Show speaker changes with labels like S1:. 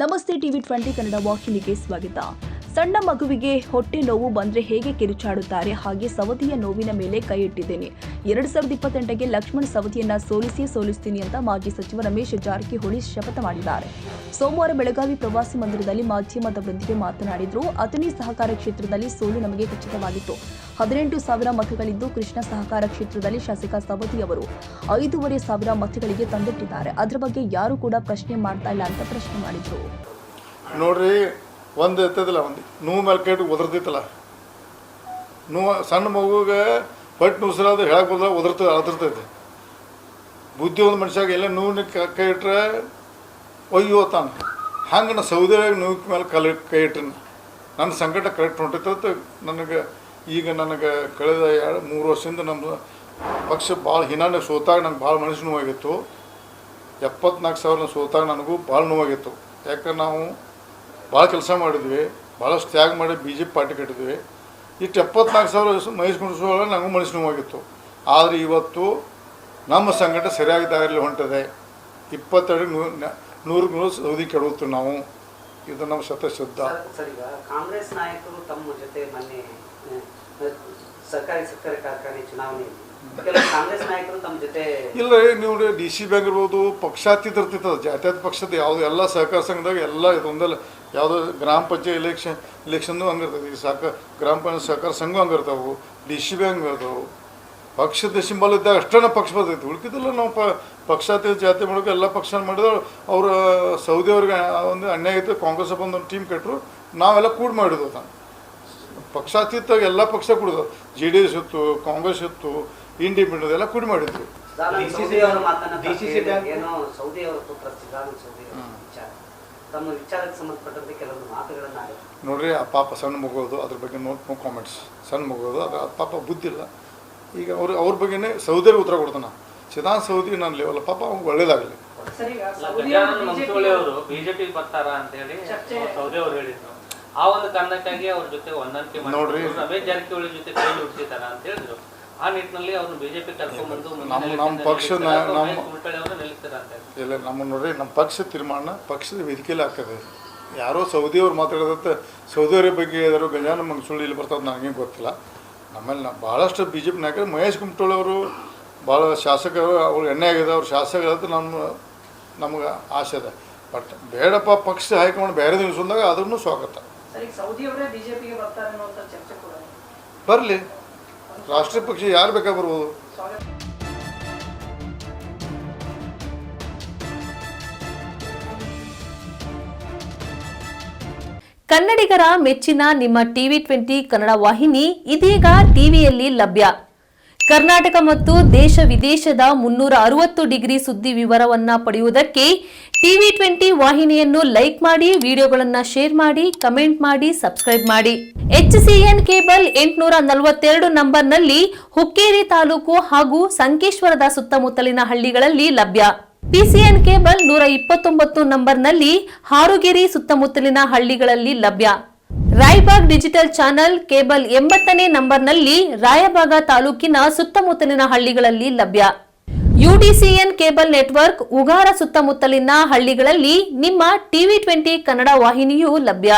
S1: ನಮಸ್ತೆ ಟಿವಿ20 ಕನ್ನಡ ವಾಹಿನಿಗೆ ಸ್ವಾಗತ. ಸಣ್ಣ ಮಗುವಿಗೆ ಹೊಟ್ಟೆ ನೋವು ಬಂದ್ರೆ ಹೇಗೆ ಕಿರುಚಾಡುತ್ತಾರೆ ಹಾಗೆ ಸವದಿಯ ನೋವಿನ ಮೇಲೆ ಕೈ ಇಟ್ಟಿದ್ದೇನೆ. 2028ಗೆ ಲಕ್ಷ್ಮಣ್ ಸವದಿಯನ್ನ ಸೋಲಿಸ್ತೀನಿ ಅಂತ ಮಾಜಿ ಸಚಿವ ರಮೇಶ್ ಜಾರಕಿಹೊಳಿ ಶಪಥ ಮಾಡಿದ್ದಾರೆ. ಸೋಮವಾರ ಬೆಳಗಾವಿ ಪ್ರವಾಸಿ ಮಂದಿರದಲ್ಲಿ ಮಾಧ್ಯಮದವರೊಂದಿಗೆ ಮಾತನಾಡಿದ್ರು. ಅಥಣಿ ಸಹಕಾರ ಕ್ಷೇತ್ರದಲ್ಲಿ ಸೋಲು ನಮಗೆ ಖಚಿತವಾಗಿತ್ತು. 18,000 ಮತಗಳಿದ್ದು ಕೃಷ್ಣ ಸಹಕಾರ ಕ್ಷೇತ್ರದಲ್ಲಿ ಶಾಸಕ ಸವದಿ ಅವರು 5,500 ಮತಗಳಿಗೆ ತಂದಿಟ್ಟಿದ್ದಾರೆ. ಅದರ ಬಗ್ಗೆ ಯಾರು ಕೂಡ ಪ್ರಶ್ನೆ ಮಾಡ್ತಾ ಇಲ್ಲ ಅಂತ ಪ್ರಶ್ನೆ ಮಾಡಿದ್ರು.
S2: ನೋಡ್ರಿ, ಒಂದು ಎತ್ತದಿಲ್ಲ, ಒಂದು ನೋವು ಮೇಲೆ ಕೈ ಒದರ್ತಿತ್ತಲ್ಲ, ನೋವು ಸಣ್ಣ ಮಗುಗೆ ಹೊಟ್ಟೆ ನುಸಿರಾದ್ರೆ ಹೇಳಕ್ಕೆ ಬದಲ ಅದರ್ತೈತೆ. ಬುದ್ಧಿ ಒಂದು ಮನುಷ್ಯಾಗ ಎಲ್ಲ ನೋವಿನ ಕೈ ಇಟ್ಟರೆ ಒಯ್ಯೋ ತಾನು. ಹಂಗೆ ನಾ ಸೌದಿಯಾಗ ನೋವಿನ ಮೇಲೆ ಕೈ ಇಟ್ಟರೆ ನನ್ನ ಸಂಕಟ ಕರೆಕ್ಟ್ ಹೊಂಟೈತೆ. ನನಗೆ ಕಳೆದ 3 ವರ್ಷದಿಂದ ನಮ್ಮ ಪಕ್ಷ ಭಾಳ ಹಿನಾನೆ ಸೋತಾಗ ನಂಗೆ ಭಾಳ ಮನಸ್ಸು ನೋವಾಗಿತ್ತು. 74,000 ಸೋತಾಗ ನನಗೂ ಭಾಳ ನೋವಾಗಿತ್ತು. ಯಾಕಂದ್ರೆ ನಾವು ಭಾಳ ಕೆಲಸ ಮಾಡಿದ್ವಿ, ಭಾಳಷ್ಟು ತ್ಯಾಗ ಮಾಡಿ BJP ಪಾರ್ಟಿ ಕಟ್ಟಿದ್ವಿ. ಇಷ್ಟು 74,000 ಮಹೇಶ್ ಗುಣಸೋಳ ನನಗೂ ಮನಸ್ಸು ನೋವಾಗಿತ್ತು. ಆದರೆ ಇವತ್ತು ನಮ್ಮ ಸಂಕಟ ಸರಿಯಾಗಿ ದಾರಿಯಲ್ಲಿ ಹೊಂಟಿದೆ. 22 ಸೌದಿ ಕೆಡುತ್ತು ನಾವು. ಇದು ನಮ್ಮ ಶತಶುದ್ಧ.
S3: ಕಾಂಗ್ರೆಸ್ ನಾಯಕರು ತಮ್ಮ ಜೊತೆ ಮೊನ್ನೆ ಸರ್ಕಾರಿ ಸಕ್ಕರೆ ಕಾರ್ಖಾನೆ ಚುನಾವಣೆ ಕಾಂಗ್ರೆಸ್ ನಾಯಕರು ತಮ್ಮ ಜೊತೆ
S2: ಇಲ್ಲ. ನೀವು DC ಬ್ಯಾಂಕ್ ಇರ್ಬೋದು, ಪಕ್ಷಾತೀತ ಇರ್ತಿತ್ತು. ಜಾತ್ಯತೀತ ಪಕ್ಷದ ಯಾವುದು ಎಲ್ಲ ಸಹಕಾರ ಸಂಘದಾಗ ಎಲ್ಲ ಇದೊಂದಲ್ಲ. ಯಾವುದೋ ಗ್ರಾಮ ಪಂಚಾಯತ್ ಇಲೆಕ್ಷನ್ದು ಹಂಗಿರ್ತದೆ. ಗ್ರಾಮ ಪಂಚಾಯತ್ ಸಹಕಾರ ಸಂಘ ಹಂಗಿರ್ತಾವೆ, DC ಬ್ಯಾಂಕ್ ಇರ್ತಾವೆ. ಪಕ್ಷದ ಸಿಂಬಲ್ ಇದ್ದಾಗ ಅಷ್ಟೇ ನಾವು ಪಕ್ಷ ಬರ್ತೈತಿ. ಉಳ್ಕಿದ್ದಲ್ಲ ನಾವು ಪಕ್ಷಾತೀತ ಜಾತಿ ಮಾಡೋಕೆ ಎಲ್ಲ ಪಕ್ಷ ಮಾಡಿದ್ರು. ಅವರು ಸೌದಿ ಅವ್ರಿಗೆ ಒಂದು ಅನ್ಯಾಯ ಇತ್ತು. ಕಾಂಗ್ರೆಸ್ ಒಂದು ಟೀಮ್ ಕಟ್ಟರು, ನಾವೆಲ್ಲ ಕೂಡಿ ಮಾಡಿದ್ವು. ತಾನು ಪಕ್ಷಾತೀತ ಎಲ್ಲ ಪಕ್ಷ ಕುಡಿದು JDS ಇತ್ತು, ಕಾಂಗ್ರೆಸ್ ಇತ್ತು, ಇಂಡಿಪೆಂಡೆಂಟ್ ಎಲ್ಲ ಕೂಡಿ ಮಾಡಿದ್ವಿ. ನೋಡ್ರಿ, ಆ ಪಾಪ ಸಣ್ಣ ಮಗೋದು, ಅದ್ರ ಬಗ್ಗೆ ನೋ ಕಾಮೆಂಟ್ಸ್. ಸಣ್ಣ ಮಗೋದು ಅದು ಪಾಪ ಬುದ್ಧಿಲ್ಲ. ಈಗ ಅವ್ರ ಬಗ್ಗೆನೇ ಸೌದಿಯವ್ರಿಗೆ ಉತ್ತರ ಕೊಡ್ತಾನೆ. ಚಿದಾನ್ ಸೌದಿ ನಾನು ಲೆವೆಲ್ ಪಾಪ ಅವ್ರಿಗೆ ಒಳ್ಳೇದಾಗಲಿ.
S4: ಬಿಜೆಪಿ ಬರ್ತಾರ ಅಂತ ಹೇಳಿ ಸೌದಿ ಅವ್ರು ಹೇಳಿದ್ರು. ಆ ಒಂದು ಕಾರಣಕ್ಕಾಗಿ ಅವ್ರ ಜೊತೆ ಹೊಂದಾಣಿಕೆ ಮಾಡಿ ರಮೇಶ್ ಜಾರಕಿಹೊಳಿ ಜೊತೆ ಕೈ ಜೋಡಿಸಿದಾರ ಅಂತ ಹೇಳಿದ್ರು. ಆ ನಿಟ್ಟಿನಲ್ಲಿ ಅವ್ರನ್ನ BJP ಕರ್ಕೊಂಡ್ಬಂದು
S2: ನಮ್ಮ ಪಕ್ಷ
S4: ನಿಲ್ಲಿಸ್ತಾರ ಅಂತ
S2: ಇಲ್ಲ. ನೋಡ್ರಿ, ನಮ್ಮ ಪಕ್ಷ ತೀರ್ಮಾನ ಪಕ್ಷದ ವೇದಿಕೆಯಲ್ಲಿ ಆಗ್ತದೆ. ಯಾರೋ ಸೌದಿಯವ್ರು ಮಾತಾಡೋದಂತ ಸೌದಿಯವರ ಬಗ್ಗೆ ಯಾರು ಗಜಾನ ಮಂಗಸುಳ್ಳಿ ಇಲ್ಲಿ ಬರ್ತದೆ ನನಗೇನು ಗೊತ್ತಿಲ್ಲ. ನಮ್ಮಲ್ಲಿ ಭಾಳಷ್ಟು BJP ನಾಯಕರು ಮಹೇಶ್ ಕುಮಟಳ್ಳಿ ಅವರು ಭಾಳ ಶಾಸಕರು, ಅವ್ರು ಎಣ್ಣೆ ಆಗಿದೆ. ಅವ್ರು ಶಾಸಕರಂತ ನಮ್ಗೆ ಆಸೆ ಇದೆ. ಬಟ್ ಬೇಡಪ್ಪ, ಪಕ್ಷ ಹೈಕಮಾಂಡ್ ಬೇರೆ ದಿವಸದಾಗ ಅದ್ರೂ ಸ್ವಾಗತ. ಬರಲಿ, ರಾಷ್ಟ್ರೀಯ ಪಕ್ಷ ಯಾರು ಬೇಕಾ ಬರ್ಬೋದು.
S5: ಕನ್ನಡಿಗರ ಮೆಚ್ಚಿನ ನಿಮ್ಮ ಟಿವಿ20 ಕನ್ನಡ ವಾಹಿನಿ ಇದೀಗ ಟಿವಿಯಲ್ಲಿ ಲಭ್ಯ. ಕರ್ನಾಟಕ ಮತ್ತು ದೇಶ ವಿದೇಶದ 360 ಡಿಗ್ರಿ ಸುದ್ದಿ ವಿವರವನ್ನ ಪಡೆಯುವುದಕ್ಕೆ ಟಿವಿ20 ವಾಹಿನಿಯನ್ನು ಲೈಕ್ ಮಾಡಿ, ವಿಡಿಯೋಗಳನ್ನು ಶೇರ್ ಮಾಡಿ, ಕಮೆಂಟ್ ಮಾಡಿ, ಸಬ್ಸ್ಕ್ರೈಬ್ ಮಾಡಿ. HCN ಕೇಬಲ್ 842 ನಂಬರ್ನಲ್ಲಿ ಹುಕ್ಕೇರಿ ತಾಲೂಕು ಹಾಗೂ ಸಂಕೇಶ್ವರದ ಸುತ್ತಮುತ್ತಲಿನ ಹಳ್ಳಿಗಳಲ್ಲಿ ಲಭ್ಯ. PCN ಕೇಬಲ್ 129 ನಂಬರ್ನಲ್ಲಿ ಹಾರುಗೆರೆ ಸುತ್ತಮುತ್ತಲಿನ ಹಳ್ಳಿಗಳಲ್ಲಿ ಲಭ್ಯ. ರಾಯಬಾಗ್ ಡಿಜಿಟಲ್ ಚಾನೆಲ್ ಕೇಬಲ್ 80ನೇ ನಂಬರ್ನಲ್ಲಿ ರಾಯಬಾಗ ತಾಲೂಕಿನ ಸುತ್ತಮುತ್ತಲಿನ ಹಳ್ಳಿಗಳಲ್ಲಿ ಲಭ್ಯ. UDCN ಕೇಬಲ್ ನೆಟ್ವರ್ಕ್ ಉಗಾರ ಸುತ್ತಮುತ್ತಲಿನ ಹಳ್ಳಿಗಳಲ್ಲಿ ನಿಮ್ಮ ಟಿವಿ20 ಕನ್ನಡ ವಾಹಿನಿಯೂ ಲಭ್ಯ.